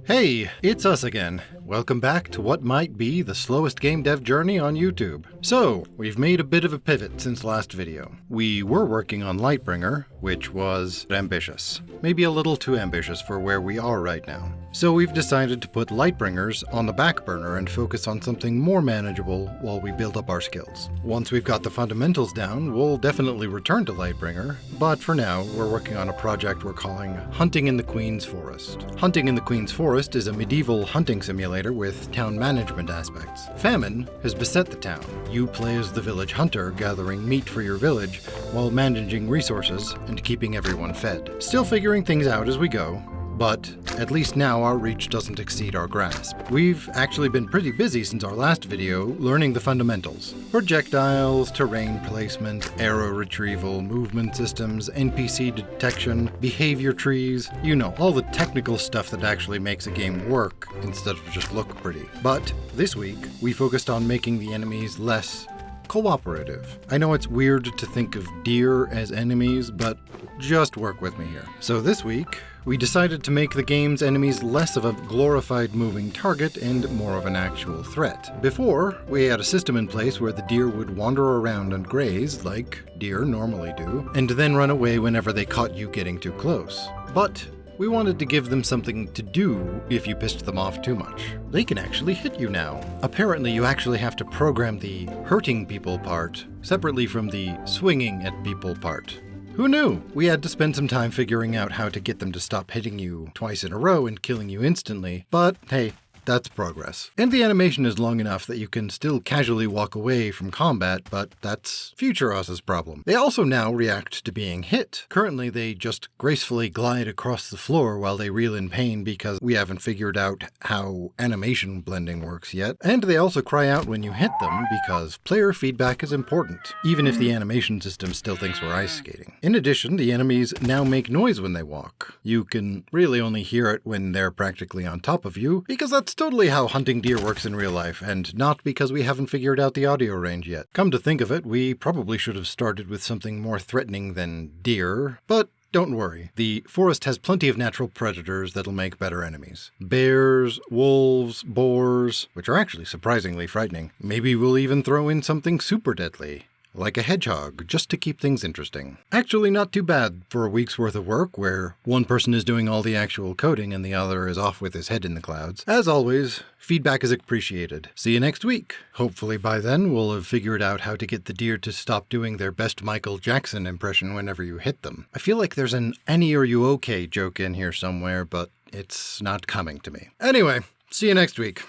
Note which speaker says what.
Speaker 1: Hey, it's us again. Welcome back to what might be the slowest game dev journey on YouTube. So, we've made a bit of a pivot since last video. We were working on Lightbringer, which was ambitious. Maybe a little too ambitious for where we are right now. So we've decided to put Lightbringers on the back burner and focus on something more manageable while we build up our skills. Once we've got the fundamentals down, we'll definitely return to Lightbringer, but for now, we're working on a project we're calling Hunting in the Queen's Forest. Hunting in the Queen's Forest is a medieval hunting simulator with town management aspects. Famine has beset the town. You play as the village hunter, gathering meat for your village while managing resources and keeping everyone fed. Still figuring things out as we go, but at least now our reach doesn't exceed our grasp. We've actually been pretty busy since our last video learning the fundamentals. Projectiles, terrain placement, arrow retrieval, movement systems, NPC detection, behavior trees, you know, all the technical stuff that actually makes a game work instead of just look pretty. But this week, we focused on making the enemies less cooperative. I know it's weird to think of deer as enemies, but just work with me here. So this week, we decided to make the game's enemies less of a glorified moving target and more of an actual threat. Before, we had a system in place where the deer would wander around and graze, like deer normally do, and then run away whenever they caught you getting too close. But we wanted to give them something to do if you pissed them off too much. They can actually hit you now. Apparently, you actually have to program the hurting people part separately from the swinging at people part. Who knew? We had to spend some time figuring out how to get them to stop hitting you twice in a row and killing you instantly, but hey, that's progress. And the animation is long enough that you can still casually walk away from combat, but that's future us's problem. They also now react to being hit. Currently, they just gracefully glide across the floor while they reel in pain because we haven't figured out how animation blending works yet. And they also cry out when you hit them because player feedback is important, even if the animation system still thinks we're ice skating. In addition, the enemies now make noise when they walk. You can really only hear it when they're practically on top of you, because that's totally how hunting deer works in real life, and not because we haven't figured out the audio range yet. Come to think of it, we probably should have started with something more threatening than deer, but don't worry. The forest has plenty of natural predators that'll make better enemies. Bears, wolves, boars, which are actually surprisingly frightening. Maybe we'll even throw in something super deadly, like a hedgehog, just to keep things interesting. Actually not too bad for a week's worth of work where one person is doing all the actual coding and the other is off with his head in the clouds. As always, feedback is appreciated. See you next week. Hopefully by then we'll have figured out how to get the deer to stop doing their best Michael Jackson impression whenever you hit them. I feel like there's an "Annie, are you okay" joke in here somewhere, but it's not coming to me. Anyway, see you next week.